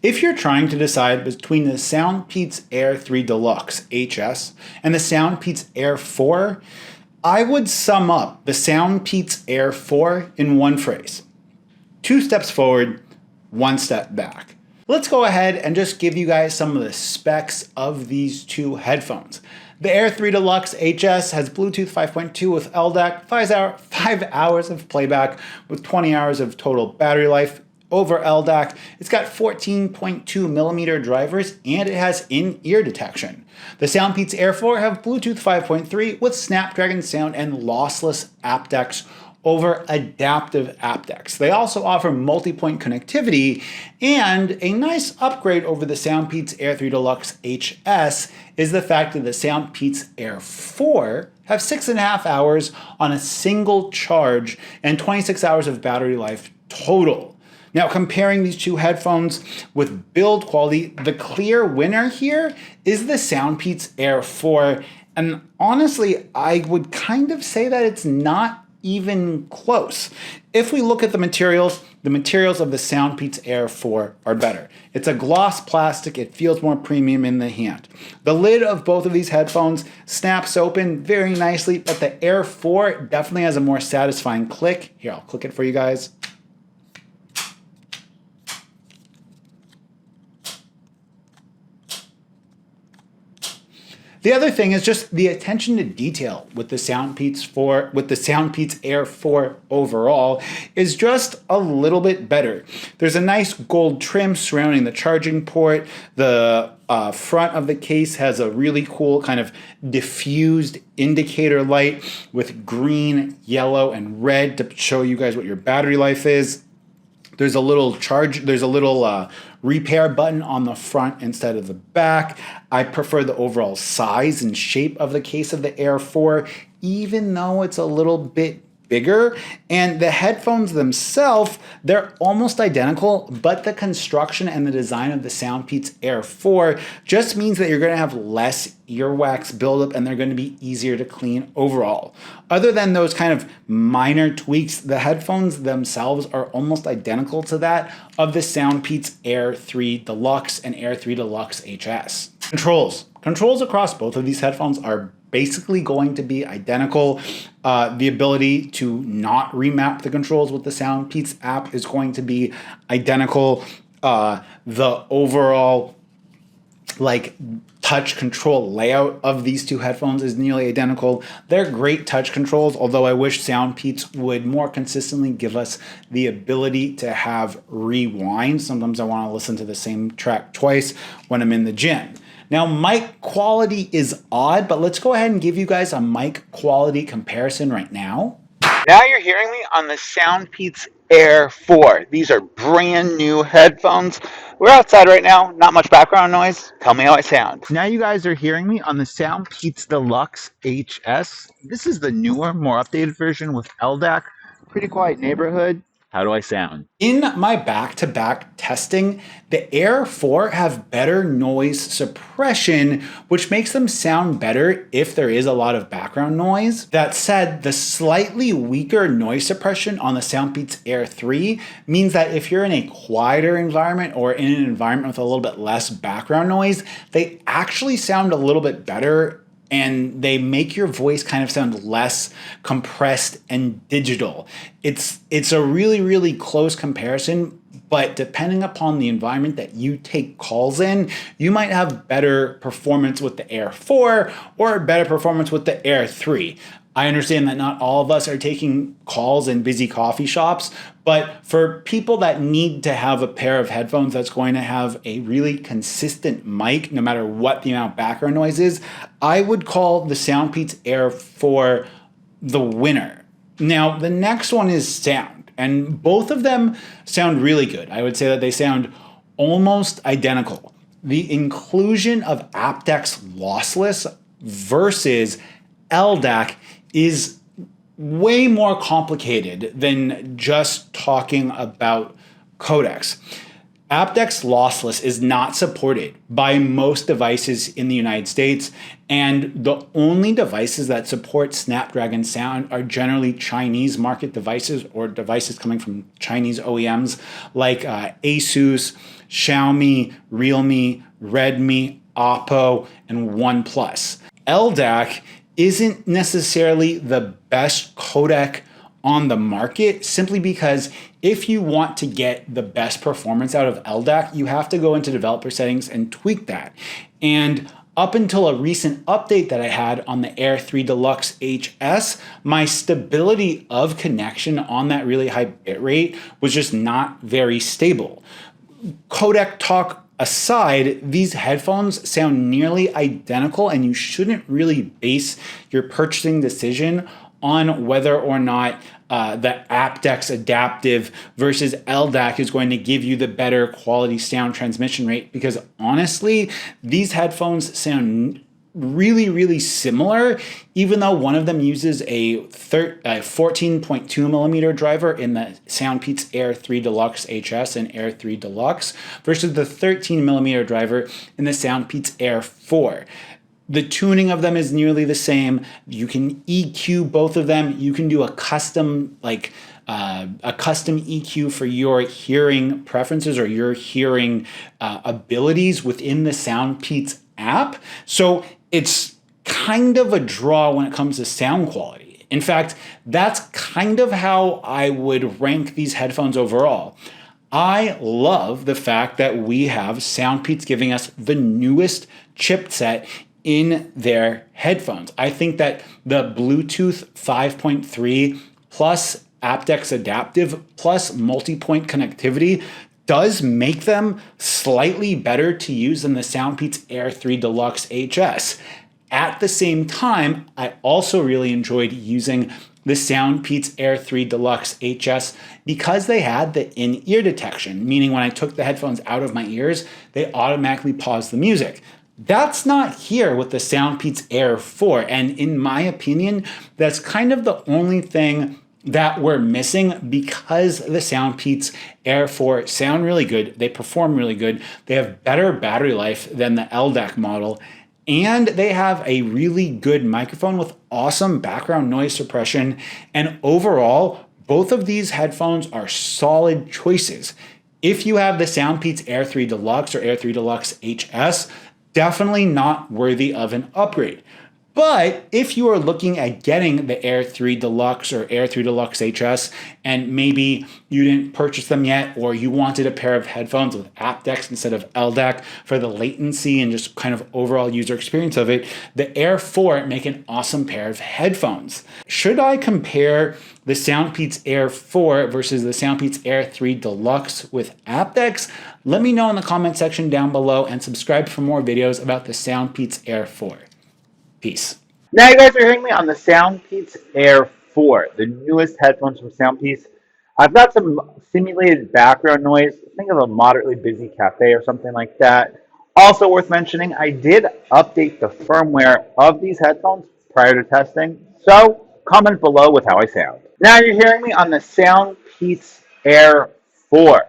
If you're trying to decide between the Soundpeats Air 3 Deluxe HS and the Soundpeats Air 4, I would sum up the Soundpeats Air 4 in one phrase. 2 steps forward, 1 step back. Let's go ahead and just give you guys some of the specs of these two headphones. The Air 3 Deluxe HS has Bluetooth 5.2 with LDAC, 5 hours of playback with 20 hours of total battery life over LDAC. It's got 14.2 millimeter drivers and it has in-ear detection. The Soundpeats Air 4 have Bluetooth 5.3 with Snapdragon sound and lossless aptX over adaptive aptX. They also offer multi-point connectivity, and a nice upgrade over the Soundpeats Air 3 Deluxe HS is the fact that the Soundpeats Air 4 have 6.5 hours on a single charge and 26 hours of battery life total. Now, comparing these two headphones with build quality, the clear winner here is the Soundpeats Air 4, and honestly, I would kind of say that it's not even close. If we look at the materials of the Soundpeats Air 4 are better. It's a gloss plastic, it feels more premium in the hand. The lid of both of these headphones snaps open very nicely, but the Air 4 definitely has a more satisfying click. Here, I'll click it for you guys. The other thing is just the attention to detail with the Soundpeats Air 4 overall is just a little bit better. There's a nice gold trim surrounding the charging port. The front of the case has a really cool kind of diffused indicator light with green, yellow, and red to show you guys what your battery life is. There's a little repair button on the front instead of the back. I prefer the overall size and shape of the case of the Air 4, even though it's a little bit bigger. And the headphones themselves, they're almost identical, but the construction and the design of the Soundpeats Air 4 just means that you're going to have less earwax buildup and they're going to be easier to clean overall. Other than those kind of minor tweaks, the headphones themselves are almost identical to that of the Soundpeats Air 3 Deluxe and Air 3 Deluxe HS. Controls across both of these headphones are basically going to be identical. The ability to not remap the controls with the Soundpeats app is going to be identical. The overall touch control layout of these two headphones is nearly identical. They're great touch controls, although I wish Soundpeats would more consistently give us the ability to have rewind. Sometimes I want to listen to the same track twice when I'm in the gym. Now, mic quality is odd, but let's go ahead and give you guys a mic quality comparison right now. Now you're hearing me on the Soundpeats Air 4. These are brand new headphones. We're outside right now, not much background noise. Tell me how I sound. Now you guys are hearing me on the Soundpeats Deluxe HS. This is the newer, more updated version with LDAC. Pretty quiet neighborhood. How do I sound? In my back-to-back testing, the Air 4 have better noise suppression, which makes them sound better if there is a lot of background noise. That said, the slightly weaker noise suppression on the Soundpeats Air 3 means that if you're in a quieter environment or in an environment with a little bit less background noise, they actually sound a little bit better and they make your voice kind of sound less compressed and digital. It's a really, really close comparison, but depending upon the environment that you take calls in, you might have better performance with the Air 4 or better performance with the Air 3. I understand that not all of us are taking calls in busy coffee shops, but for people that need to have a pair of headphones that's going to have a really consistent mic, no matter what the amount of background noise is, I would call the Soundpeats Air 4 the winner. Now, the next one is sound, and both of them sound really good. I would say that they sound almost identical. The inclusion of aptX lossless versus LDAC is way more complicated than just talking about codecs. aptX lossless is not supported by most devices in the United States, and the only devices that support Snapdragon sound are generally Chinese market devices or devices coming from Chinese OEMs like Asus, Xiaomi, Realme, Redmi, Oppo, and OnePlus. LDAC isn't necessarily the best codec on the market simply because if you want to get the best performance out of LDAC, you have to go into developer settings and tweak that. And up until a recent update that I had on the Air 3 Deluxe HS, my stability of connection on that really high bitrate was just not very stable. Codec talk aside, these headphones sound nearly identical, and you shouldn't really base your purchasing decision on whether or not the aptX adaptive versus LDAC is going to give you the better quality sound transmission rate, because honestly, these headphones sound really similar, even though one of them uses a 14.2 millimeter driver in the Soundpeats Air 3 Deluxe HS and Air 3 Deluxe versus the 13 millimeter driver in the Soundpeats Air 4. The tuning of them is nearly the same. You can EQ both of them. You can do a custom EQ for your hearing preferences or your hearing abilities within the Soundpeats app. So it's kind of a draw when it comes to sound quality. In fact, that's kind of how I would rank these headphones overall. I love the fact that we have Soundpeats giving us the newest chipset in their headphones. I think that the Bluetooth 5.3 plus aptX adaptive plus multi-point connectivity does make them slightly better to use than the Soundpeats Air 3 Deluxe HS. At the same time, I also really enjoyed using the Soundpeats Air 3 Deluxe HS because they had the in-ear detection, meaning when I took the headphones out of my ears, they automatically paused the music. That's not here with the Soundpeats Air 4, and in my opinion, that's kind of the only thing that we're missing because the Soundpeats Air 4 sound really good, they perform really good, they have better battery life than the LDAC model, and they have a really good microphone with awesome background noise suppression, and overall, both of these headphones are solid choices. If you have the Soundpeats Air 3 Deluxe or Air 3 Deluxe HS, definitely not worthy of an upgrade. But if you are looking at getting the Air 3 Deluxe or Air 3 Deluxe HS and maybe you didn't purchase them yet, or you wanted a pair of headphones with aptX instead of LDAC for the latency and just kind of overall user experience of it, the Air 4 make an awesome pair of headphones. Should I compare the Soundpeats Air 4 versus the Soundpeats Air 3 Deluxe with aptX? Let me know in the comment section down below, and subscribe for more videos about the Soundpeats Air 4. Peace. Now you guys are hearing me on the Soundpeats Air 4, the newest headphones from Soundpeats. I've got some simulated background noise. Think of a moderately busy cafe or something like that. Also worth mentioning, I did update the firmware of these headphones prior to testing, so comment below with how I sound. Now you're hearing me on the Soundpeats Air 4.